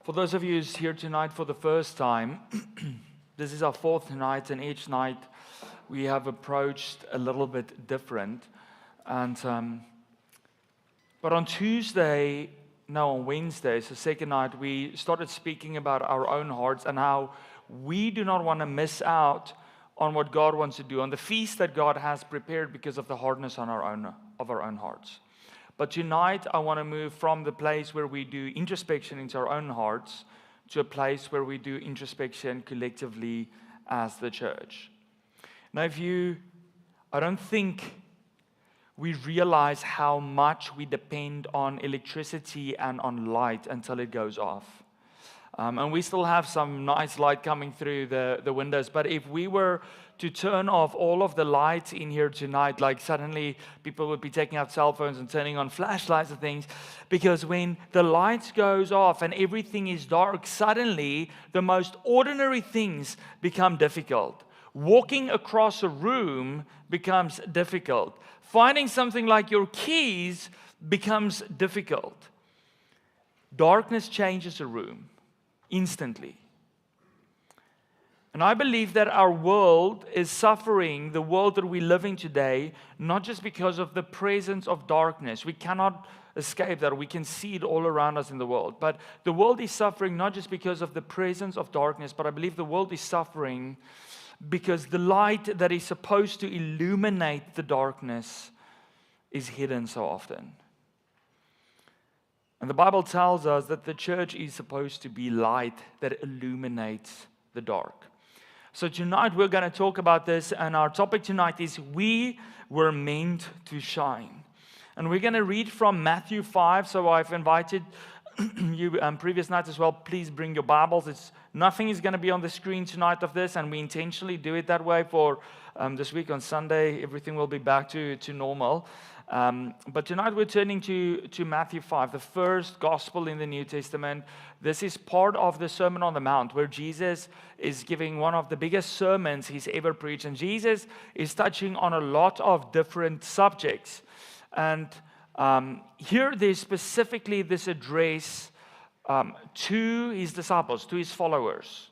For those of you who's here tonight for the first time, this is our fourth night, and each night we have approached a little bit different. But on Wednesday, so second night, we started speaking about our own hearts and how we do not want to miss out on what God wants to do, on the feast that God has prepared because of the hardness of our own hearts. But tonight, I want to move from the place where we do introspection into our own hearts to a place where we do introspection collectively as the church. Now, I don't think we realize how much we depend on electricity and on light until it goes off. And we still have some nice light coming through the windows. But if we were to turn off all of the lights in here tonight, like suddenly people would be taking out cell phones and turning on flashlights and things. Because when the lights goes off and everything is dark, suddenly the most ordinary things become difficult. Walking across a room becomes difficult. Finding something like your keys becomes difficult. Darkness changes a room instantly. And I believe that our world is suffering, the world that we live in today, not just because of the presence of darkness. We cannot escape that. We can see it all around us in the world. But the world is suffering not just because of the presence of darkness, but I believe the world is suffering because the light that is supposed to illuminate the darkness is hidden so often. And the Bible tells us that the church is supposed to be light that illuminates the dark. So tonight we're going to talk about this, and our topic tonight is we were meant to shine. And we're going to read from Matthew 5. So I've invited you previous nights as well. Please bring your Bibles. Nothing is going to be on the screen tonight of this, and we intentionally do it that way for this week on Sunday. Everything will be back to normal. But tonight we're turning to Matthew 5, the first gospel in the New Testament. This is part of the Sermon on the Mount, where Jesus is giving one of the biggest sermons he's ever preached. And Jesus is touching on a lot of different subjects. And here there's specifically this address to his disciples, to his followers.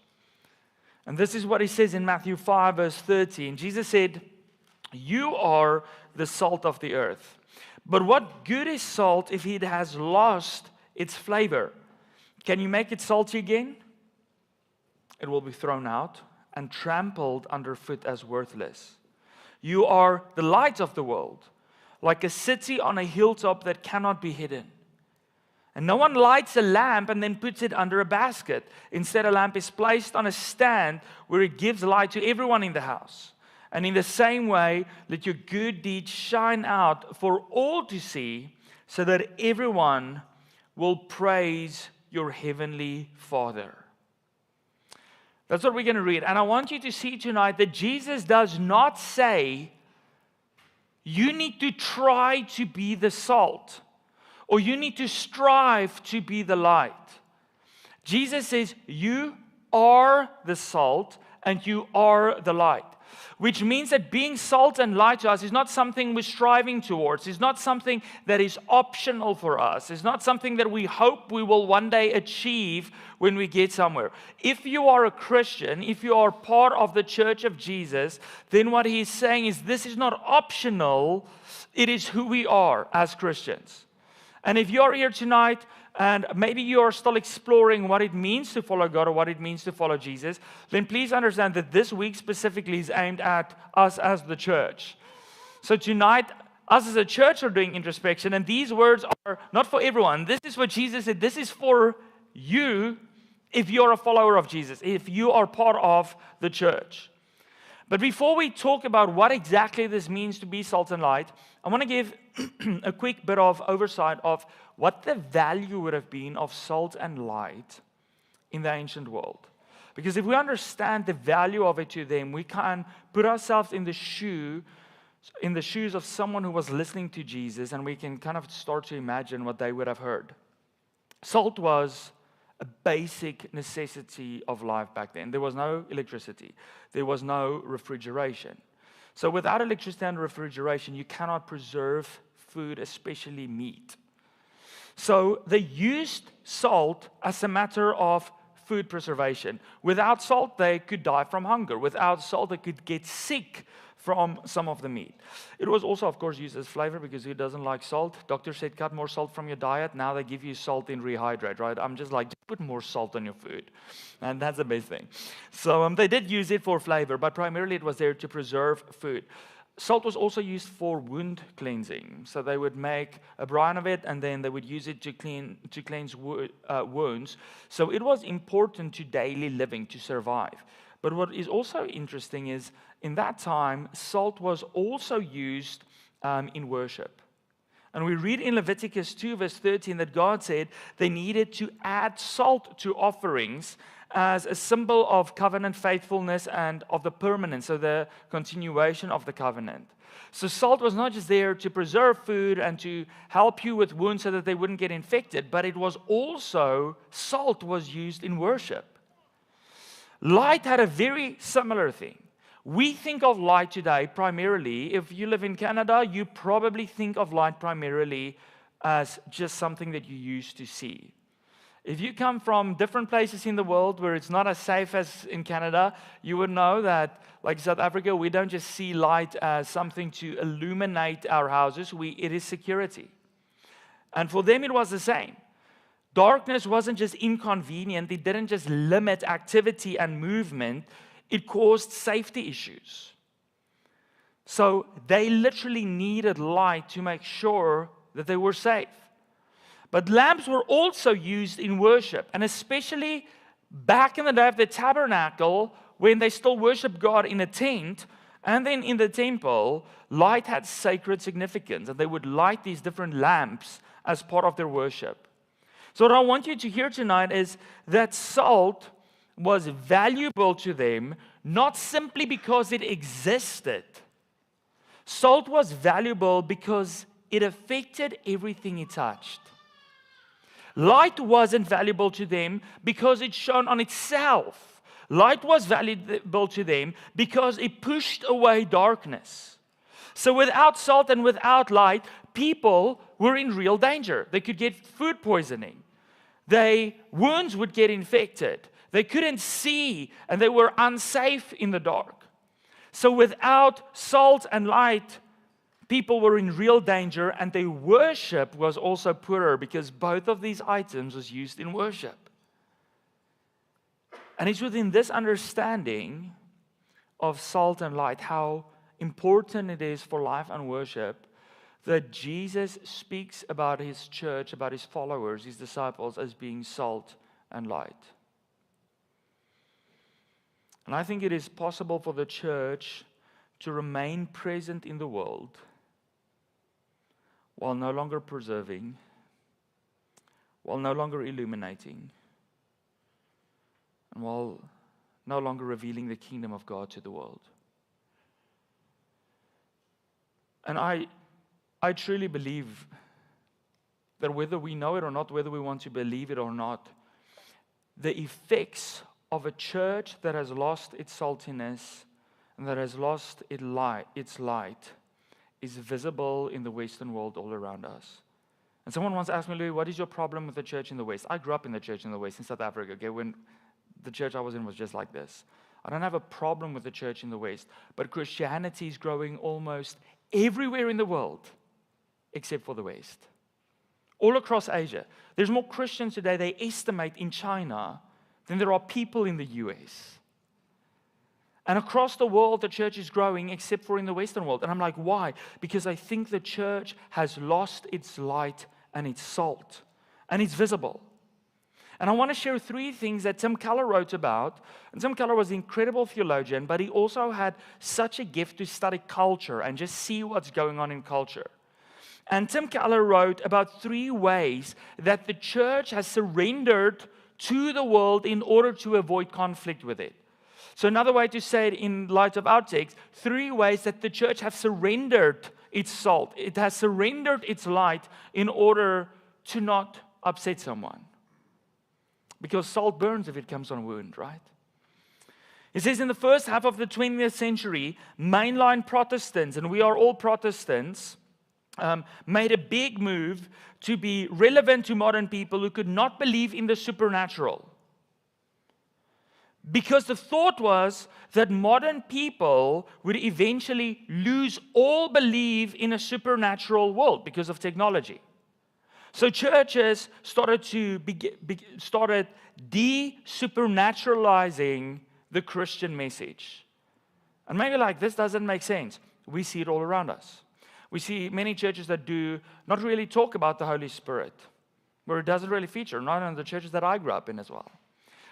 And this is what he says in Matthew 5, verse 13. Jesus said, "You are the salt of the earth. But what good is salt if it has lost its flavor? Can you make it salty again? It will be thrown out and trampled underfoot as worthless. You are the light of the world, like a city on a hilltop that cannot be hidden. And no one lights a lamp and then puts it under a basket. Instead, a lamp is placed on a stand where it gives light to everyone in the house. And in the same way, let your good deeds shine out for all to see, so that everyone will praise your heavenly Father." That's what we're going to read. And I want you to see tonight that Jesus does not say, you need to try to be the salt, or you need to strive to be the light. Jesus says, you are the salt and you are the light. Which means that being salt and light to us is not something we're striving towards. It's not something that is optional for us. It's not something that we hope we will one day achieve when we get somewhere. If you are a Christian, if you are part of the church of Jesus, then what he's saying is this is not optional. It is who we are as Christians. And if you're here tonight and maybe you're still exploring what it means to follow God or what it means to follow Jesus, then please understand that this week specifically is aimed at us as the church. So tonight, us as a church are doing introspection, and these words are not for everyone. This is what Jesus said. This is for you if you're a follower of Jesus, if you are part of the church. But before we talk about what exactly this means to be salt and light, I want to give a quick bit of oversight of what the value would have been of salt and light in the ancient world. Because if we understand the value of it to them, we can put ourselves in the shoes of someone who was listening to Jesus, and we can kind of start to imagine what they would have heard. Salt was a basic necessity of life back then. There was no electricity. There was no refrigeration. So without electricity and refrigeration, you cannot preserve food, especially meat. So they used salt as a matter of food preservation. Without salt, they could die from hunger. Without salt, they could get sick from some of the meat. It was also, of course, used as flavor because who doesn't like salt? Doctor said, cut more salt from your diet. Now they give you salt in Rehydrate, right? I'm just like, just put more salt on your food. And that's the best thing. So they did use it for flavor, but primarily it was there to preserve food. Salt was also used for wound cleansing. So they would make a brine of it, and then they would use it to cleanse wounds. So it was important to daily living, to survive. But what is also interesting is, in that time, salt was also used in worship. And we read in Leviticus 2, verse 13, that God said they needed to add salt to offerings as a symbol of covenant faithfulness and of the permanence, so the continuation of the covenant. So salt was not just there to preserve food and to help you with wounds so that they wouldn't get infected, but it was also, salt was used in worship. Light had a very similar thing. We think of light today primarily, if you live in Canada, you probably think of light primarily as just something that you use to see. If you come from different places in the world where it's not as safe as in Canada, you would know that, like South Africa, we don't just see light as something to illuminate our houses. It is security. And for them, it was the same. Darkness wasn't just inconvenient. It didn't just limit activity and movement. It caused safety issues. So they literally needed light to make sure that they were safe. But lamps were also used in worship, and especially back in the day of the tabernacle, when they still worshiped God in a tent, and then in the temple, light had sacred significance, and they would light these different lamps as part of their worship. So what I want you to hear tonight is that salt was valuable to them, not simply because it existed. Salt was valuable because it affected everything it touched. Light wasn't valuable to them because it shone on itself. Light was valuable to them because it pushed away darkness. So without salt and without light, people were in real danger. They could get food poisoning. Wounds would get infected. They couldn't see, and they were unsafe in the dark. So without salt and light, people were in real danger, and their worship was also poorer because both of these items was used in worship. And it's within this understanding of salt and light, how important it is for life and worship, that Jesus speaks about his church, about his followers, his disciples, as being salt and light. And I think it is possible for the church to remain present in the world while no longer preserving, while no longer illuminating, and while no longer revealing the kingdom of God to the world. And I truly believe that whether we know it or not, whether we want to believe it or not, the effects of a church that has lost its saltiness and that has lost its light is visible in the Western world all around us. And someone once asked me, Louis, what is your problem with the church in the West? I grew up in the church in the West, in South Africa, okay, when the church I was in was just like this. I don't have a problem with the church in the West, but Christianity is growing almost everywhere in the world except for the West. All across Asia. There's more Christians today, they estimate, in China than there are people in the US. And across the world, the church is growing except for in the Western world. And I'm like, why? Because I think the church has lost its light and its salt. And it's visible. And I want to share 3 things that Tim Keller wrote about. And Tim Keller was an incredible theologian, but he also had such a gift to study culture and just see what's going on in culture. And Tim Keller wrote about 3 ways that the church has surrendered to the world in order to avoid conflict with it. So another way to say it in light of our text, 3 ways that the church has surrendered its salt. It has surrendered its light in order to not upset someone. Because salt burns if it comes on a wound, right? It says in the first half of the 20th century, mainline Protestants, and we are all Protestants, made a big move to be relevant to modern people who could not believe in the supernatural. Because the thought was that modern people would eventually lose all belief in a supernatural world because of technology. So churches started started de-supernaturalizing the Christian message. And maybe like, this doesn't make sense. We see it all around us. We see many churches that do not really talk about the Holy Spirit, where it doesn't really feature, not in the churches that I grew up in as well.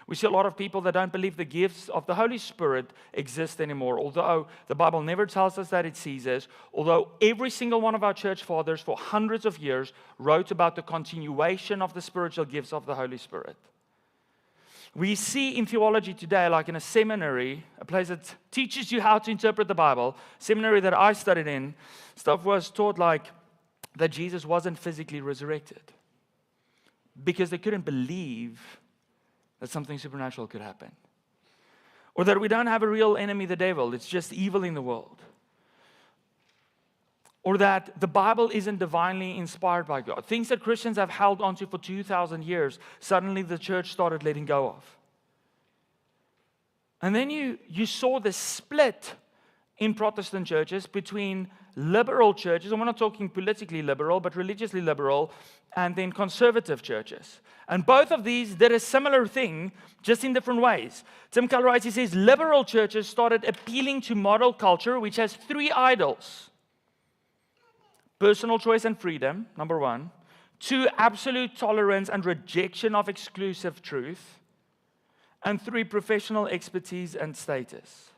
We see a lot of people that don't believe the gifts of the Holy Spirit exist anymore, although the Bible never tells us that it ceases, although every single one of our church fathers for hundreds of years wrote about the continuation of the spiritual gifts of the Holy Spirit. We see in theology today, like in a seminary, a place that teaches you how to interpret the Bible, seminary that I studied in, stuff was taught like that Jesus wasn't physically resurrected because they couldn't believe that something supernatural could happen. Or that we don't have a real enemy, the devil. It's just evil in the world. Or that the Bible isn't divinely inspired by God. Things that Christians have held onto for 2,000 years, suddenly the church started letting go of. And then you saw the split in Protestant churches between liberal churches, and we're not talking politically liberal, but religiously liberal, and then conservative churches. And both of these did a similar thing, just in different ways. Tim Keller writes, he says, liberal churches started appealing to model culture, which has 3 idols. Personal choice and freedom, number 1. 2, absolute tolerance and rejection of exclusive truth. And 3, professional expertise and status.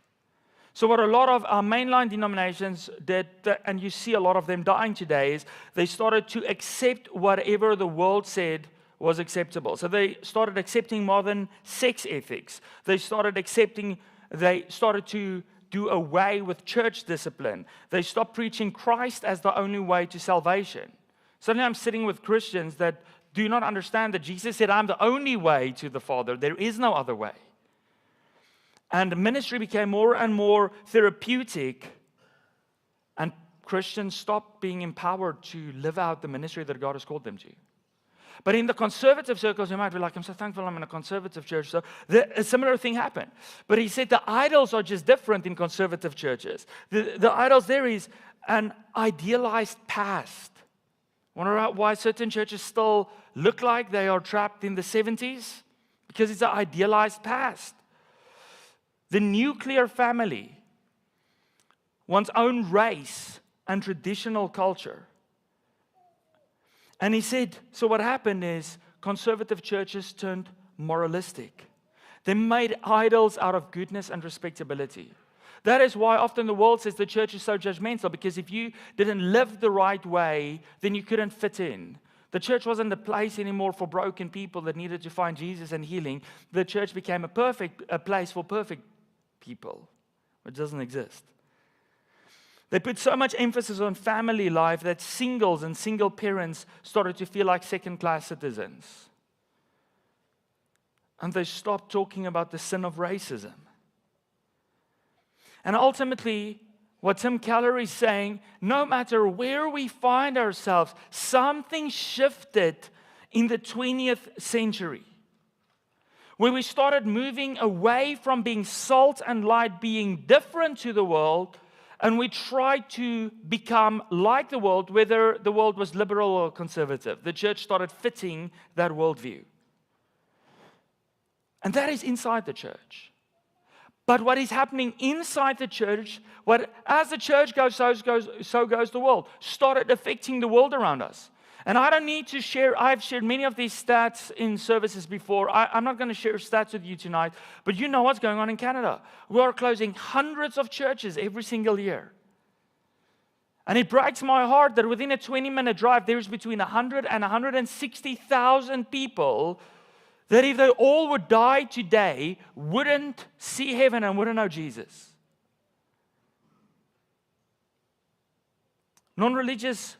So what a lot of our mainline denominations did, and you see a lot of them dying today, is they started to accept whatever the world said was acceptable. So they started accepting modern sex ethics. They started to do away with church discipline. They stopped preaching Christ as the only way to salvation. Suddenly I'm sitting with Christians that do not understand that Jesus said, I'm the only way to the Father. There is no other way. And ministry became more and more therapeutic, and Christians stopped being empowered to live out the ministry that God has called them to. But in the conservative circles, you might be like, I'm so thankful I'm in a conservative church. So a similar thing happened. But he said the idols are just different in conservative churches. The idols there is an idealized past. Wonder why certain churches still look like they are trapped in the 70s? Because it's an idealized past. The nuclear family, one's own race and traditional culture. And he said, so what happened is conservative churches turned moralistic. They made idols out of goodness and respectability. That is why often the world says the church is so judgmental, because if you didn't live the right way, then you couldn't fit in. The church wasn't the place anymore for broken people that needed to find Jesus and healing. The church became a place for perfect people, which doesn't exist. They put so much emphasis on family life that singles and single parents started to feel like second-class citizens. And they stopped talking about the sin of racism. And ultimately, what Tim Keller is saying, no matter where we find ourselves, something shifted in the 20th century. Where we started moving away from being salt and light, being different to the world, and we tried to become like the world, whether the world was liberal or conservative. The church started fitting that worldview. And that is inside the church. But what is happening inside the church, as the church goes, so goes the world, started affecting the world around us. And I don't need to share, I've shared many of these stats in services before. I'm not going to share stats with you tonight, but you know what's going on in Canada. We are closing hundreds of churches every single year. And it breaks my heart that within a 20-minute drive, there's between 100 and 160,000 people that if they all would die today, wouldn't see heaven and wouldn't know Jesus. Non-religious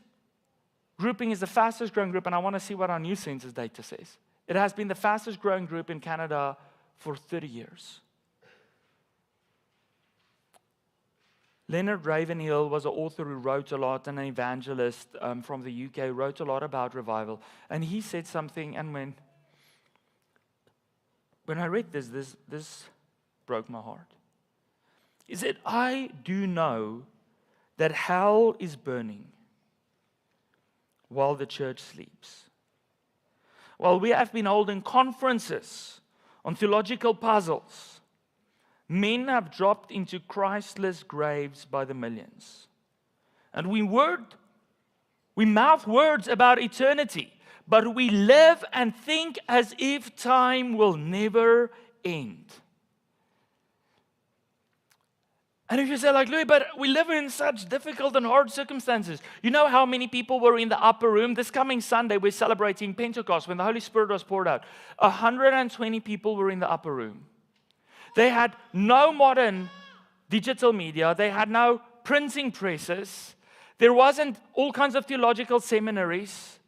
grouping is the fastest growing group, and I want to see what our new census data says. It has been the fastest growing group in Canada for 30 years. Leonard Ravenhill was an author who wrote a lot, and an evangelist from the UK, wrote a lot about revival. And he said something, and when I read this broke my heart. He said, I do know that hell is burning while the church sleeps. While we have been holding conferences on theological puzzles, men have dropped into Christless graves by the millions. And we mouth words about eternity, but we live and think as if time will never end. And if you say, like, Louis, but we live in such difficult and hard circumstances. You know how many people were in the upper room? This coming Sunday, we're celebrating Pentecost, when the Holy Spirit was poured out. 120 people were in the upper room. They had no modern digital media. They had no printing presses. There wasn't all kinds of theological seminaries.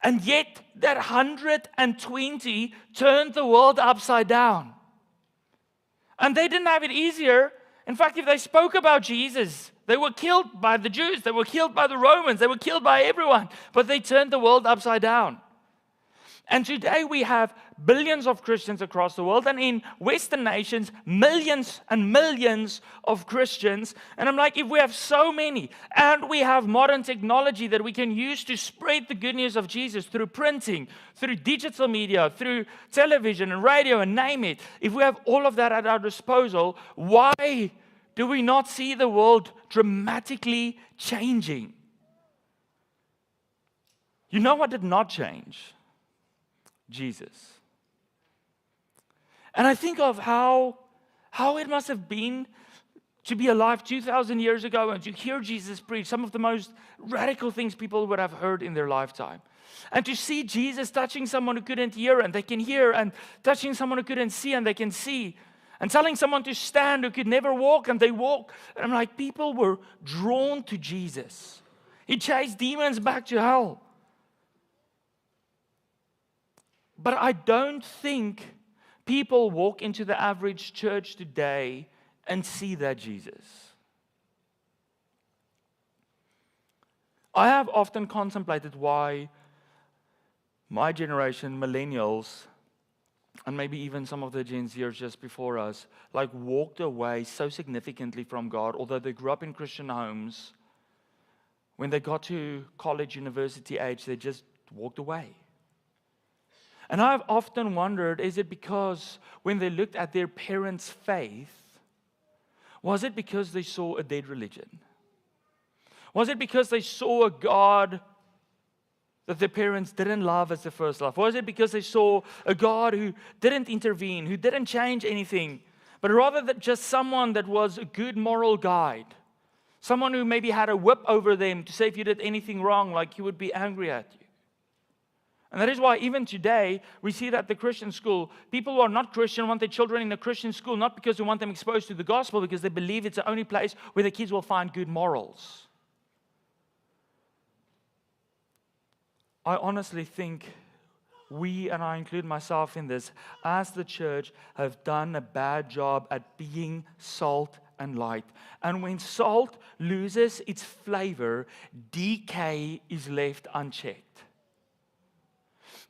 And yet, that 120 turned the world upside down. And they didn't have it easier. In fact, if they spoke about Jesus, they were killed by the Jews, they were killed by the Romans, they were killed by everyone. But they turned the world upside down. And today we have billions of Christians across the world, and in Western nations, millions and millions of Christians. And I'm like, if we have so many, and we have modern technology that we can use to spread the good news of Jesus through printing, through digital media, through television and radio, and name it, if we have all of that at our disposal, why do we not see the world dramatically changing? You know what did not change? Jesus. And I think of how it must have been to be alive 2,000 years ago and to hear Jesus preach some of the most radical things people would have heard in their lifetime. And to see Jesus touching someone who couldn't hear and they can hear, and touching someone who couldn't see and they can see, and telling someone to stand who could never walk and they walk. And I'm like, people were drawn to Jesus. He chased demons back to hell. But I don't think people walk into the average church today and see that Jesus. I have often contemplated why my generation, millennials, and maybe even some of the Gen Zers just before us, like walked away so significantly from God, although they grew up in Christian homes. When they got to college, university age, they just walked away. And I've often wondered, is it because when they looked at their parents' faith, was it because they saw a dead religion? Was it because they saw a God that their parents didn't love as their first love? Was it because they saw a God who didn't intervene, who didn't change anything, but rather that just someone that was a good moral guide? Someone who maybe had a whip over them to say if you did anything wrong, like he would be angry at you. And that is why even today, we see that the Christian school, people who are not Christian want their children in a Christian school, not because they want them exposed to the gospel, because they believe it's the only place where the kids will find good morals. I honestly think we, and I include myself in this, as the church, have done a bad job at being salt and light. And when salt loses its flavor, decay is left unchecked.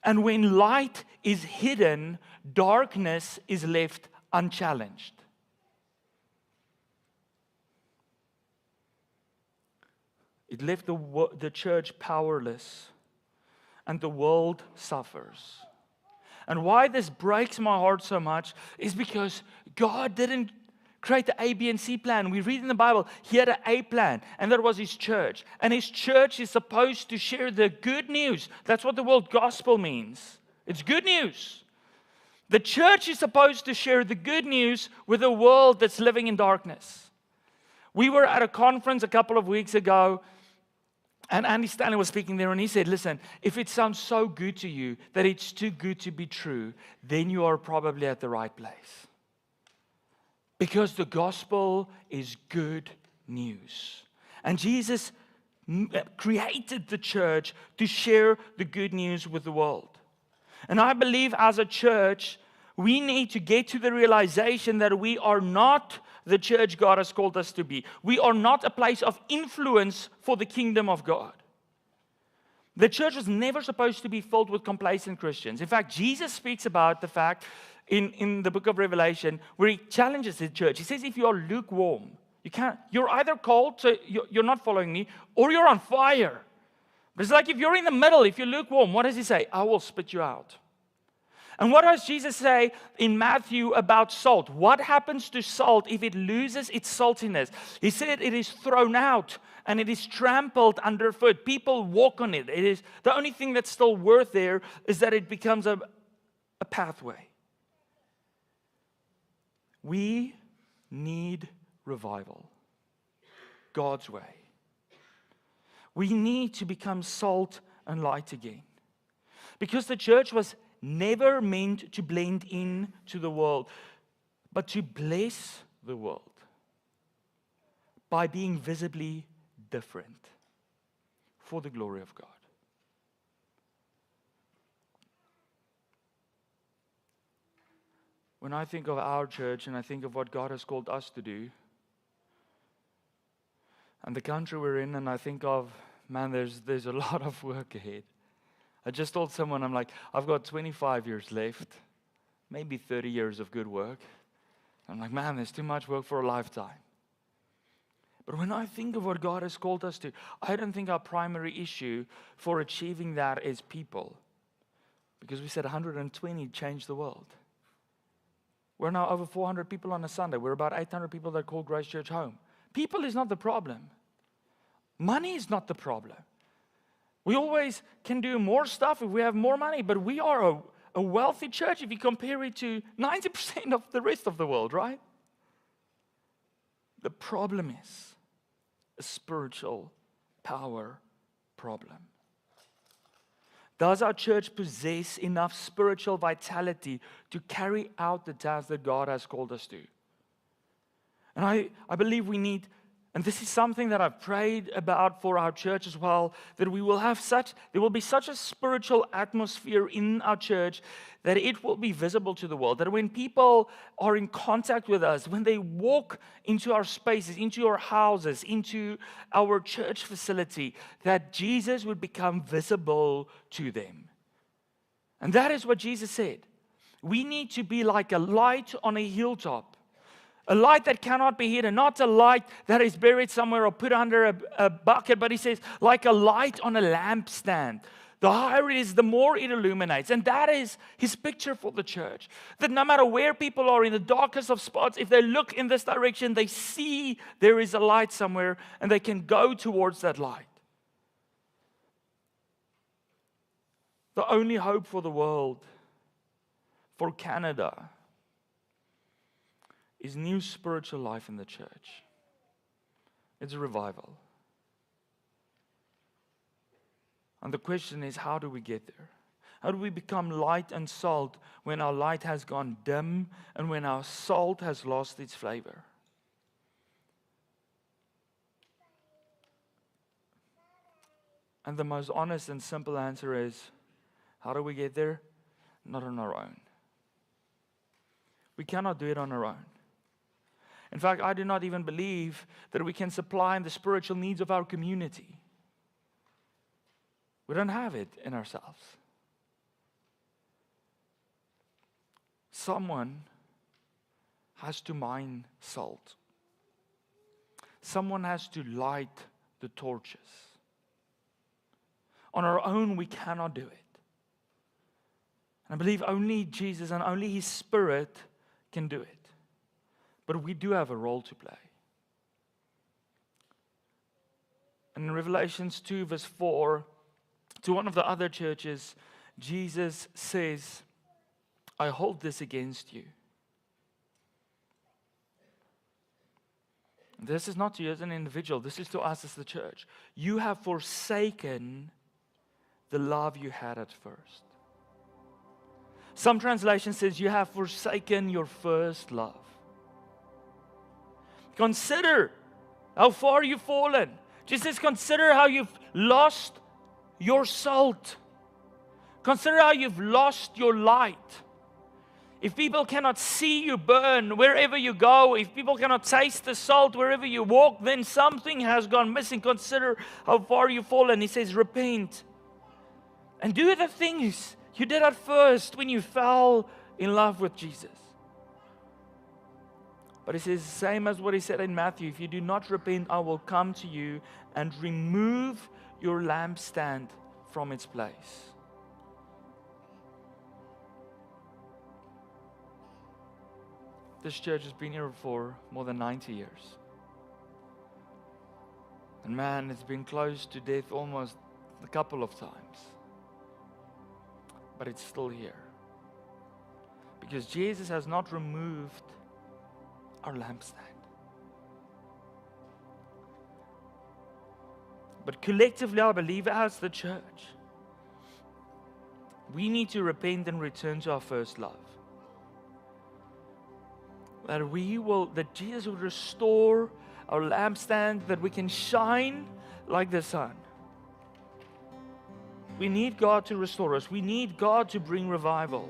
And when light is hidden, darkness is left unchallenged. It left the church powerless, and the world suffers. And why this breaks my heart so much is because God didn't create the A, B, and C plan. We read in the Bible, he had an A plan, and that was his church. And his church is supposed to share the good news. That's what the word gospel means. It's good news. The church is supposed to share the good news with a world that's living in darkness. We were at a conference a couple of weeks ago, and Andy Stanley was speaking there, and he said, listen, if it sounds so good to you that it's too good to be true, then you are probably at the right place. Because the gospel is good news. And Jesus created the church to share the good news with the world. And I believe as a church, We need to get to the realization that we are not the church God has called us to be. We are not a place of influence for the kingdom of God. The church was never supposed to be filled with complacent Christians. In fact, Jesus speaks about the fact in the book of Revelation where he challenges the church. He says, if you are lukewarm, you're either cold, so you're not following me, or you're on fire. But it's like if you're in the middle, if you're lukewarm, what does he say? I will spit you out. And what does Jesus say in Matthew about salt? What happens to salt if it loses its saltiness? He said it is thrown out and it is trampled underfoot. People walk on it. It is the only thing that's still worth there is that it becomes a pathway. We need revival. God's way. We need to become salt and light again. Because the church was never meant to blend in to the world, but to bless the world by being visibly different for the glory of God. When I think of our church and I think of what God has called us to do, and the country we're in, and I think of, man, there's a lot of work ahead. I just told someone, I'm like, I've got 25 years left, maybe 30 years of good work. I'm like, man, there's too much work for a lifetime. But when I think of what God has called us to, I don't think our primary issue for achieving that is people. Because we said 120 changed the world. We're now over 400 people on a Sunday. We're about 800 people that call Grace Church home. People is not the problem. Money is not the problem. We always can do more stuff if we have more money, but we are a wealthy church if you compare it to 90% of the rest of the world, right? The problem is a spiritual power problem. Does our church possess enough spiritual vitality to carry out the task that God has called us to? And I believe we need, and this is something that I've prayed about for our church as well, that there will be such a spiritual atmosphere in our church that it will be visible to the world. That when people are in contact with us, when they walk into our spaces, into our houses, into our church facility, that Jesus would become visible to them. And that is what Jesus said. We need to be like a light on a hilltop. A light that cannot be hidden, not a light that is buried somewhere or put under a bucket, but he says, like a light on a lampstand. The higher it is, the more it illuminates. And that is his picture for the church. That no matter where people are, in the darkest of spots, if they look in this direction, they see there is a light somewhere and they can go towards that light. The only hope for the world, for Canada, is new spiritual life in the church. It's a revival. And the question is, how do we get there? How do we become light and salt when our light has gone dim and when our salt has lost its flavor? And the most honest and simple answer is, how do we get there? Not on our own. We cannot do it on our own. In fact, I do not even believe that we can supply the spiritual needs of our community. We don't have it in ourselves. Someone has to mine salt. Someone has to light the torches. On our own, we cannot do it. And I believe only Jesus and only His Spirit can do it. But we do have a role to play. And in Revelations 2 verse 4, to one of the other churches, Jesus says, I hold this against you. This is not to you as an individual. This is to us as the church. You have forsaken the love you had at first. Some translation says you have forsaken your first love. Consider how far you've fallen. Jesus says, consider how you've lost your salt. Consider how you've lost your light. if people cannot see you burn wherever you go, if people cannot taste the salt wherever you walk, then something has gone missing. Consider how far you've fallen. He says, repent. And do the things you did at first when you fell in love with Jesus. But he says, same as what he said in Matthew, if you do not repent, I will come to you and remove your lampstand from its place. This church has been here for more than 90 years. And man, it's been close to death almost a couple of times. But it's still here. Because Jesus has not removed our lampstand. But collectively, I believe as the church, we need to repent and return to our first love. That Jesus will restore our lampstand, that we can shine like the sun. We need God to restore us. We need God to bring revival.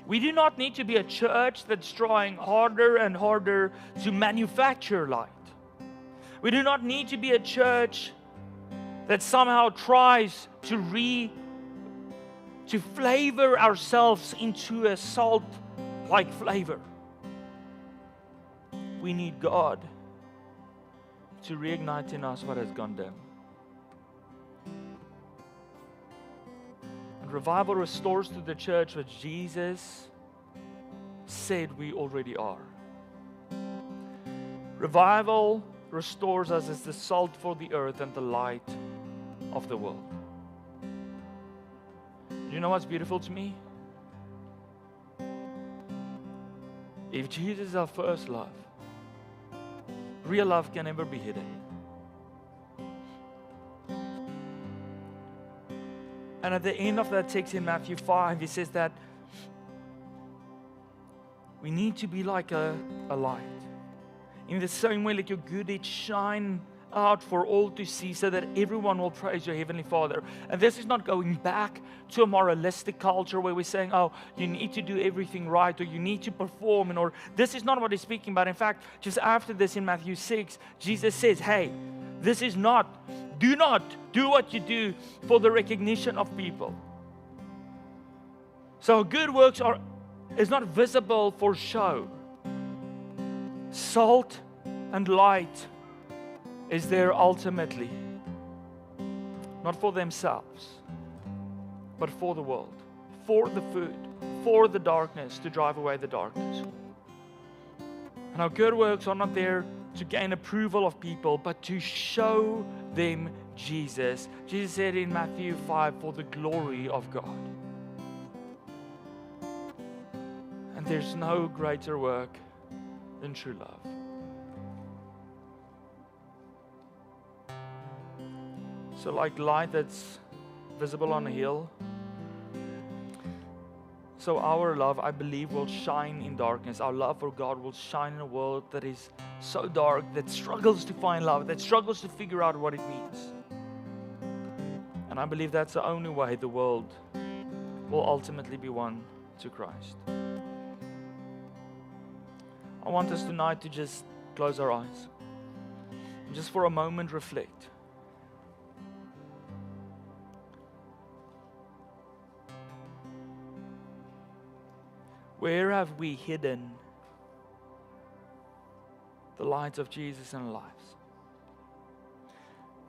We do not need to be a church that's trying harder and harder to manufacture light. We do not need to be a church that somehow tries to flavor ourselves into a salt-like flavor. We need God to reignite in us what has gone dim. And revival restores to the church what Jesus said we already are. Revival restores us as the salt for the earth and the light of the world. You know what's beautiful to me? If Jesus is our first love, real love can never be hidden. And at the end of that text in Matthew 5, he says that we need to be like a light. In the same way, let your good deeds shine out for all to see, so that everyone will praise your Heavenly Father. And this is not going back to a moralistic culture where we're saying, oh, you need to do everything right, or you need to perform, or this is not what he's speaking about. In fact, just after this in Matthew 6, Jesus says, hey, do not do what you do for the recognition of people. So good works is not visible for show. Salt and light is there ultimately, not for themselves, but for the world, for the food, for the darkness, to drive away the darkness. And our good works are not there to gain approval of people, but to show them Jesus. Jesus said in Matthew 5, for the glory of God. And there's no greater work than true love. So like light that's visible on a hill, so our love, I believe, will shine in darkness. Our love for God will shine in a world that is so dark, that struggles to find love, that struggles to figure out what it means. And I believe that's the only way the world will ultimately be won to Christ. I want us tonight to just close our eyes and just for a moment reflect. Where have we hidden the light of Jesus in our lives?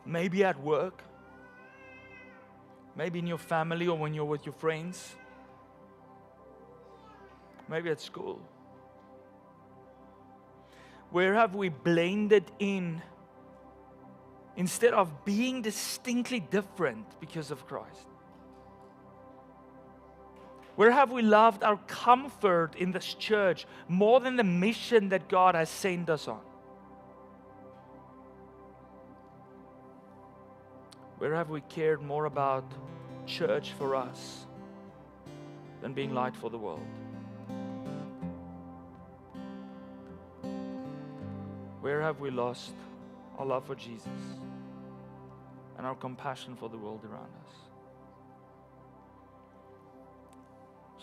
Maybe at work, maybe in your family, or when you're with your friends, maybe at school. Where have we blended in instead of being distinctly different because of Christ? Where have we loved our comfort in this church more than the mission that God has sent us on? Where have we cared more about church for us than being light for the world? Where have we lost our love for Jesus and our compassion for the world around us?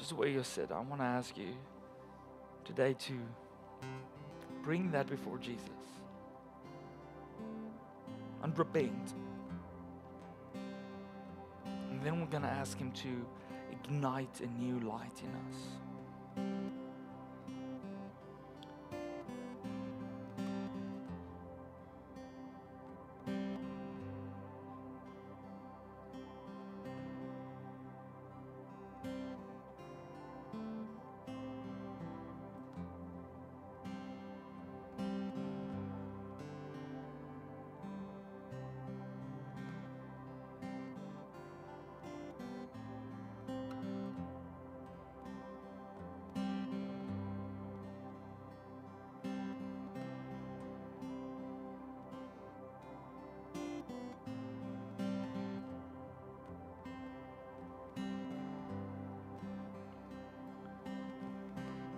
just where you sit, I want to ask you today to bring that before Jesus and repent. And then we're going to ask Him to ignite a new light in us.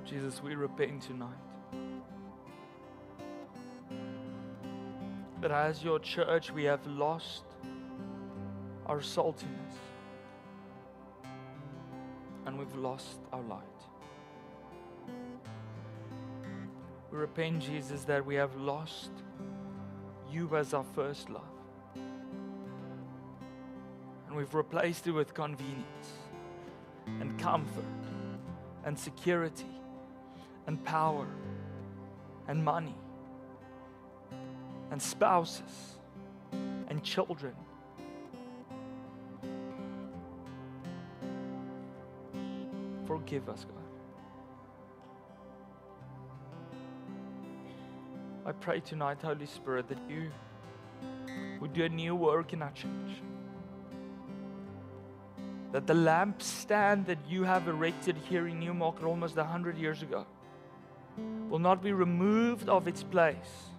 Jesus, we repent tonight that as your church we have lost our saltiness and we've lost our light. We repent, Jesus, that we have lost you as our first love, and we've replaced it with convenience and comfort and security and power and money and spouses and children. Forgive us, God. I pray tonight, Holy Spirit, that you would do a new work in our church. That the lampstand that you have erected here in Newmarket almost 100 years ago will not be removed of its place,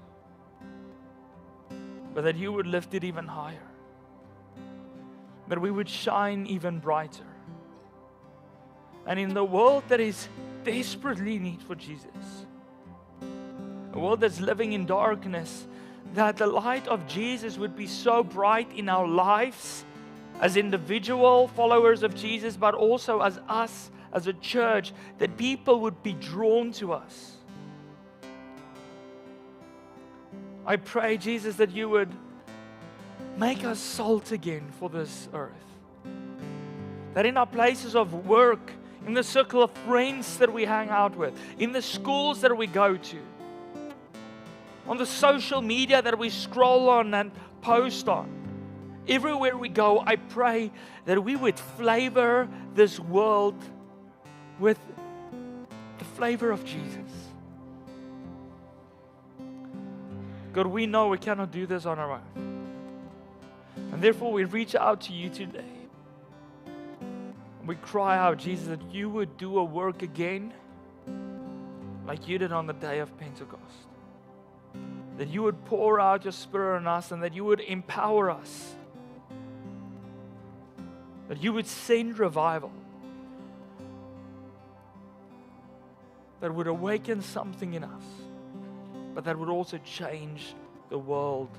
but that you would lift it even higher, that we would shine even brighter. And in the world that is desperately in need for Jesus, a world that's living in darkness, that the light of Jesus would be so bright in our lives as individual followers of Jesus, but also as us as a church, that people would be drawn to us. I pray, Jesus, that you would make us salt again for this earth. That in our places of work, in the circle of friends that we hang out with, in the schools that we go to, on the social media that we scroll on and post on, everywhere we go, I pray that we would flavor this world with the flavor of Jesus. God, we know we cannot do this on our own. And therefore we reach out to you today. We cry out, Jesus, that you would do a work again like you did on the day of Pentecost. That you would pour out your Spirit on us and that you would empower us. That you would send revival. That would awaken something in us, but that would also change the world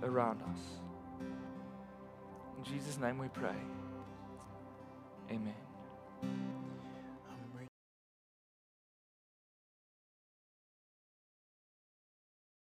around us. In Jesus' name we pray. Amen.